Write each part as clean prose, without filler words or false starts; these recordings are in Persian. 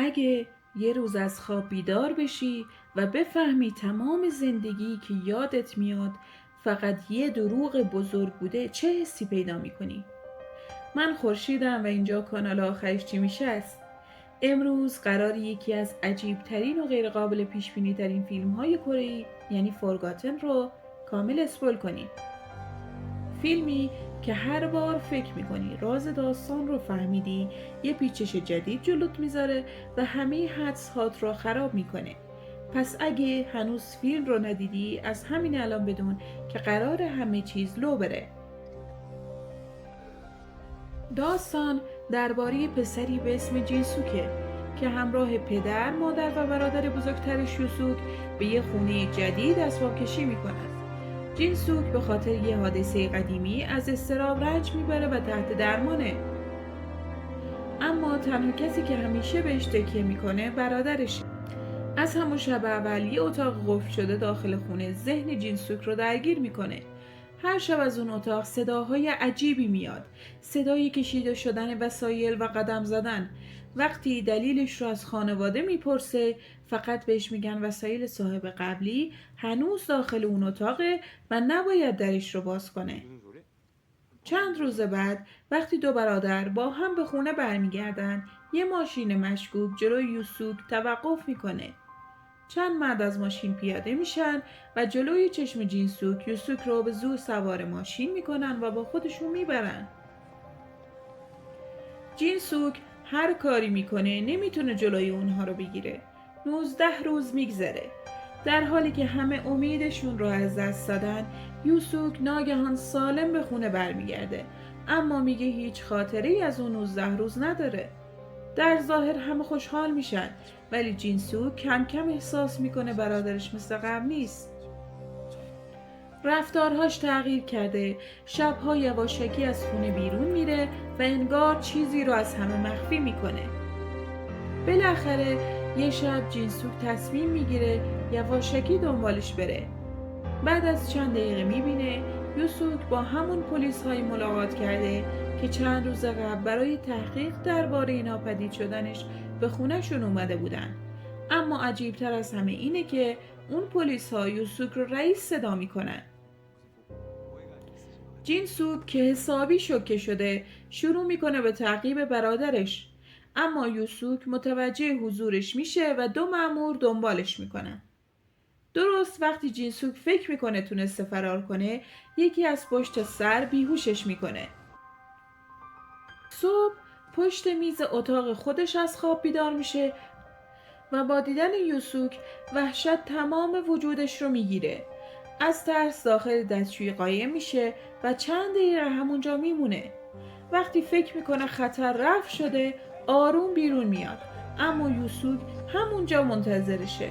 اگه یه روز از خواب بیدار بشی و بفهمی تمام زندگی که یادت میاد فقط یه دروغ بزرگ بوده، چه حسی پیدا میکنی؟ من خورشیدم و اینجا کانال آخرش چی میشه است. امروز قرار یکی از عجیبترین و غیرقابل پیش بینی ترین فیلم های کره‌ای یعنی فورگاتن رو کامل اسپول کنیم. فیلمی که هر بار فکر میکنی راز داستان رو فهمیدی یه پیچش جدید جلوت میذاره و همه حدس هات رو خراب میکنه. پس اگه هنوز فیلم رو ندیدی از همین الان بدون که قرار همه چیز لو بره. داستان درباره پسری به اسم جینسوکه که همراه پدر، مادر و برادر بزرگترش یوسوک به یه خونه جدید اسباب کشی میکند. جینسوک به خاطر یه حادثه قدیمی از اضطراب رنج میبره و تحت درمانه. اما تنها کسی که همیشه بهش تکیه میکنه برادرشه. از همون شب اول یه اتاق قفل شده داخل خونه ذهن جینسوک رو درگیر میکنه. هر شب از اون اتاق صداهای عجیبی میاد. صدای کشیده شدن وسایل و قدم زدن. وقتی دلیلش رو از خانواده میپرسه فقط بهش میگن وسایل صاحب قبلی هنوز داخل اون اتاقه و نباید درش رو باز کنه. چند روز بعد وقتی دو برادر با هم به خونه برمیگردن یه ماشین مشکوک جلوی یوسوک توقف میکنه. چند مرد از ماشین پیاده میشن و جلوی چشم جینسوک یوسوک رو به زور سوار ماشین میکنن و با خودشون میبرن. جینسوک هر کاری میکنه نمیتونه جلوی اونها رو بگیره. 19 روز میگذره. در حالی که همه امیدشون رو از دست دادن یوسوک ناگهان سالم به خونه برمیگرده، اما میگه هیچ خاطری از اون 19 روز نداره. در ظاهر همه خوشحال میشن ولی جینسوک کم کم احساس میکنه برادرش مثل قبل نیست. رفتارهاش تغییر کرده، شبها یواشکی از خونه بیرون میره و انگار چیزی رو از همه مخفی میکنه. بالاخره یه شب جینسوک تصمیم میگیره یواشکی دنبالش بره. بعد از چند دقیقه میبینه یوسوک با همون پلیس های ملاقات کرده که چند روز قبل برای تحقیق درباره ناپدید شدنش به خونهشون اومده بودن. اما عجیبتر از همه اینه که اون پلیس ها یوسوک رو رئیس صدا میکنن. جینسوک که حسابی شوکه شده شروع میکنه به تعقیب برادرش، اما یوسوک متوجه حضورش میشه و دو مأمور دنبالش میکنن. درست وقتی جینسوک فکر میکنه تونسته فرار کنه یکی از پشت سر بیهوشش میکنه. صبح پشت میز اتاق خودش از خواب بیدار میشه و با دیدن یوسوک وحشت تمام وجودش رو میگیره. از ترس داخل دستشویی قایم میشه و چند دقیقه همونجا میمونه. وقتی فکر میکنه خطر رفع شده آروم بیرون میاد، اما یوسوک همونجا منتظرشه.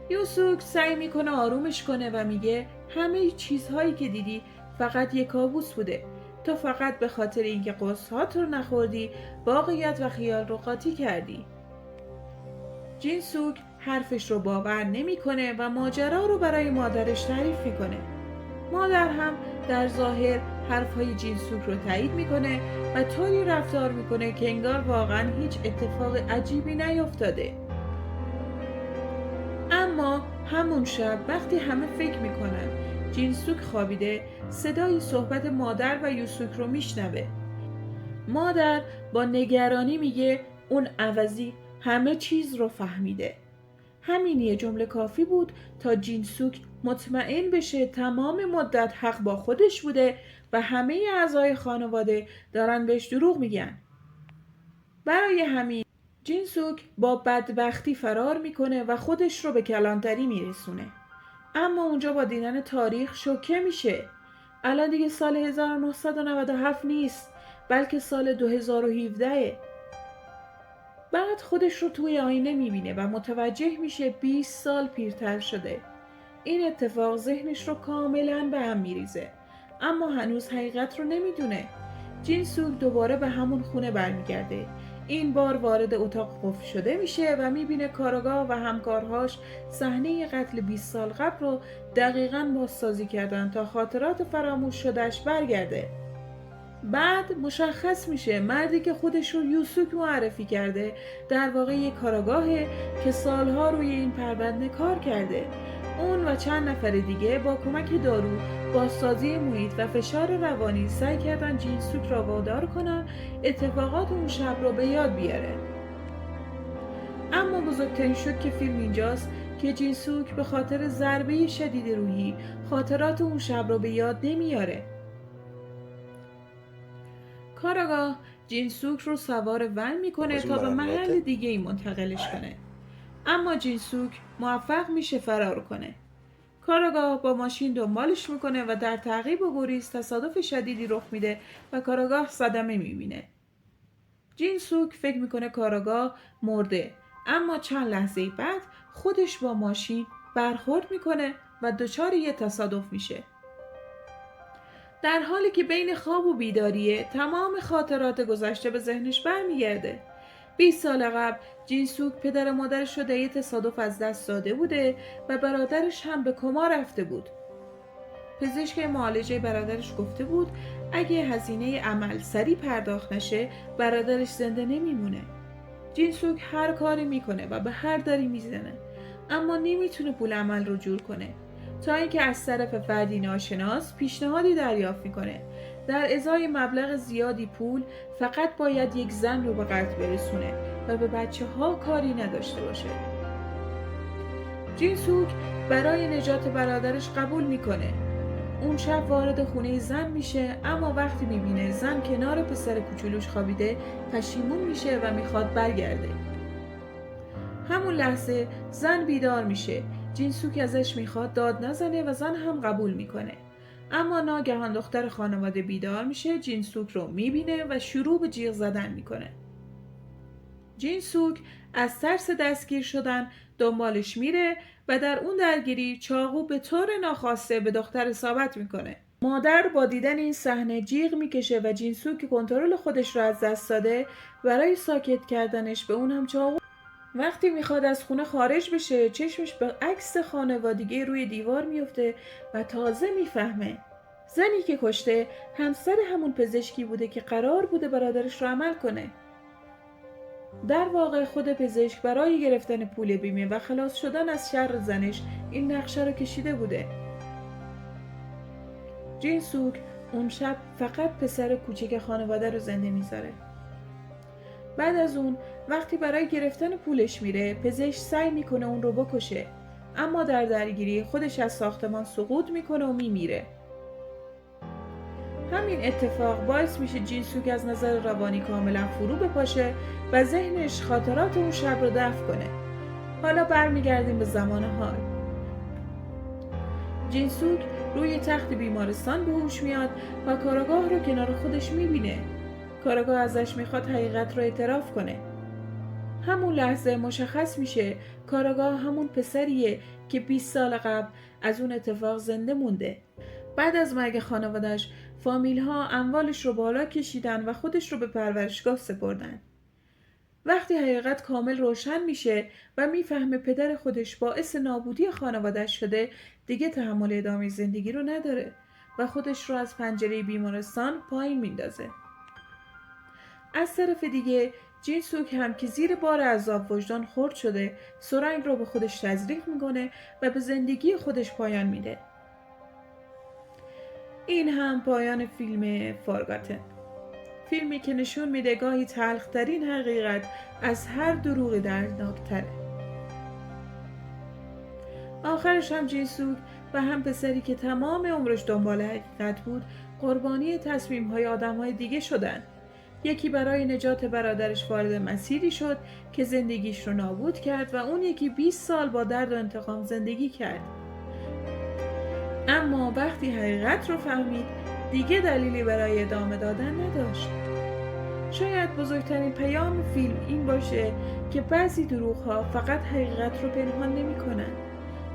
یوسوک سعی میکنه آرومش کنه و میگه همه چیزهایی که دیدی فقط یک کابوس بوده. تو فقط به خاطر اینکه قرص‌هات رو نخوردی واقعیت و خیال رو قاطی کردی. جینسوک حرفش رو باور نمیکنه و ماجرا رو برای مادرش تعریف میکنه. مادر هم در ظاهر حرفهای جینسوک رو تایید میکنه و طوری رفتار میکنه که انگار واقعا هیچ اتفاق عجیبی نیفتاده. اما همون شب وقتی همه فکر میکنن جینسوک خوابیده صدای صحبت مادر و یوسوک رو میشنوه. مادر با نگرانی میگه اون عوضی همه چیز رو فهمیده. همین یه جمله کافی بود تا جینسوک مطمئن بشه تمام مدت حق با خودش بوده و همه اعضای خانواده دارن بهش دروغ میگن. برای همین جینسوک با بدبختی فرار میکنه و خودش رو به کلانتری میرسونه. اما اونجا با دیدن تاریخ شوکه میشه. الان دیگه سال 1997 نیست بلکه سال 2017. بعد خودش رو توی آینه میبینه و متوجه میشه 20 سال پیرتر شده. این اتفاق ذهنش رو کاملا به هم میریزه، اما هنوز حقیقت رو نمیدونه. جینسوک دوباره به همون خونه برمیگرده. این بار وارد اتاق قفل شده میشه و میبینه کاراگاه و همکارهاش صحنه قتل 20 سال قبل رو دقیقاً بازسازی کردن تا خاطرات فراموش شدهش برگرده. بعد مشخص میشه مردی که خودش رو یوسوک معرفی کرده در واقع یک کاراگاهه که سالها روی این پرونده کار کرده. اون و چند نفر دیگه با کمک دارو، بازسازی محیط و فشار روانی سعی کردن جینسوک را وادار کنن اتفاقات اون شب رو به یاد بیاره. اما بزرگترین شوک فیلم اینجاست که جینسوک به خاطر ضربه شدید روحی خاطرات اون شب رو به یاد نمیاره. کاراگاه جینسوک رو سوار ون میکنه تا به محل دیگه ای منتقلش کنه. اما جینسوک موفق میشه فرار کنه. کاراگاه با ماشین دنبالش میکنه و در تعقیب و گریز تصادف شدیدی رخ میده و کاراگاه صدمه میبینه. جینسوک فکر میکنه کاراگاه مرده، اما چند لحظه بعد خودش با ماشین برخورد میکنه و دچار یه تصادف میشه. در حالی که بین خواب و بیداریه تمام خاطرات گذشته به ذهنش برمیگرده. 20 سال قبل جینسوک پدر و مادرش رو در یه تصادف از دست داده بوده و برادرش هم به کما رفته بود. پزشک معالجه برادرش گفته بود اگه هزینه عمل سریع پرداخت نشه برادرش زنده نمیمونه. جینسوک هر کاری میکنه و به هر دری میزنه، اما نمیتونه پول عمل رو جور کنه تا اینکه از طرف فردی ناشناس پیشنهادی دریافت میکنه. در ازای مبلغ زیادی پول فقط باید یک زن رو به قتل برسونه و به بچه ها کاری نداشته باشه. جینسوک برای نجات برادرش قبول میکنه. اون شب وارد خونه زن میشه، اما وقتی میبینه زن کنار پسر کوچولوش خوابیده پشیمون میشه و میخواد برگرده. همون لحظه زن بیدار میشه. جینسوک ازش میخواد داد نزنه و زن هم قبول میکنه. اما ناگهان دختر خانواده بیدار میشه، جینسوک رو میبینه و شروع به جیغ زدن میکنه. جینسوک از ترس دستگیر شدن دنبالش میره و در اون درگیری چاقو به طور ناخواسته به دختر اصابت میکنه. مادر با دیدن این صحنه جیغ میکشه و جینسوک که کنترل خودش رو از دست داده برای ساکت کردنش به اون هم چاقو. وقتی میخواد از خونه خارج بشه چشمش به عکس خانوادگی روی دیوار میفته و تازه میفهمه زنی که کشته همسر همون پزشکی بوده که قرار بوده برادرش رو عمل کنه. در واقع خود پزشک برای گرفتن پول بیمه و خلاص شدن از شر زنش این نقشه رو کشیده بوده. جینسوک اون شب فقط پسر کوچک خانواده رو زنده میذاره. بعد از اون وقتی برای گرفتن پولش میره پزشک سعی میکنه اون رو بکشه، اما در درگیری خودش از ساختمان سقوط میکنه و میمیره. همین اتفاق باعث میشه جینسوک از نظر روانی کاملا فرو بپاشه و ذهنش خاطرات اون شب رو دفع کنه. حالا برمیگردیم به زمان حال. جینسوک روی تخت بیمارستان به هوش میاد و کاراگاه رو کنار خودش میبینه. کاراگاه ازش میخواد حقیقت رو اعتراف کنه. همون لحظه مشخص میشه کاراگاه همون پسریه که 20 سال قبل از اون اتفاق زنده مونده. بعد از مرگ خانوادش فامیل ها اموالش رو بالا کشیدن و خودش رو به پرورشگاه سپردن. وقتی حقیقت کامل روشن میشه و میفهمه پدر خودش باعث نابودی خانوادش شده دیگه تحمل ادامه زندگی رو نداره و خودش رو از پنجره بیمارستان پایین میندازه. از طرف دیگه جینسوک هم که زیر بار عذاب وجدان خرد شده سرنگ رو به خودش تزریق میکنه و به زندگی خودش پایان میده. این هم پایان فیلم فارگاتن، فیلمی که نشون میده گاهی تلخترین حقیقت از هر دروغ دردناکتره. آخرش هم جینسوک و هم پسری که تمام عمرش دنبال حقیقت بود قربانی تصمیم‌های آدم‌های دیگه شدن. یکی برای نجات برادرش وارد مسیری شد که زندگیش رو نابود کرد و اون یکی 20 سال با درد و انتقام زندگی کرد. اما وقتی حقیقت رو فهمید دیگه دلیلی برای ادامه دادن نداشت. شاید بزرگترین پیام فیلم این باشه که بعضی دروغ‌ها فقط حقیقت رو پنهان نمی‌کنن،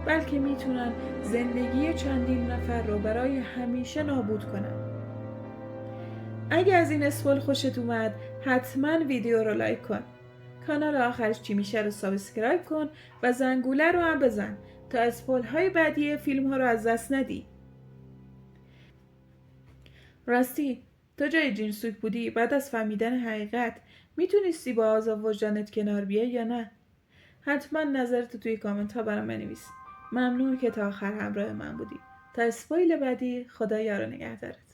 بلکه میتونن زندگی چندین نفر رو برای همیشه نابود کنن. اگه از این اسپول خوشت اومد حتما ویدیو رو لایک کن. کانال آخرش چی میشه رو سابسکرایب کن و زنگوله رو هم بزن تا اسپول های بعدی فیلم ها رو از دست ندی. راستی تو جای جینسوک بودی بعد از فهمیدن حقیقت میتونستی با عذاب وجدانت کنار بیای یا نه؟ حتما نظرتو توی کامنت ها برام بنویس. ممنون که تا آخر همراه من بودی. تا اسپویل بعدی، خدا یار و نگهدارت.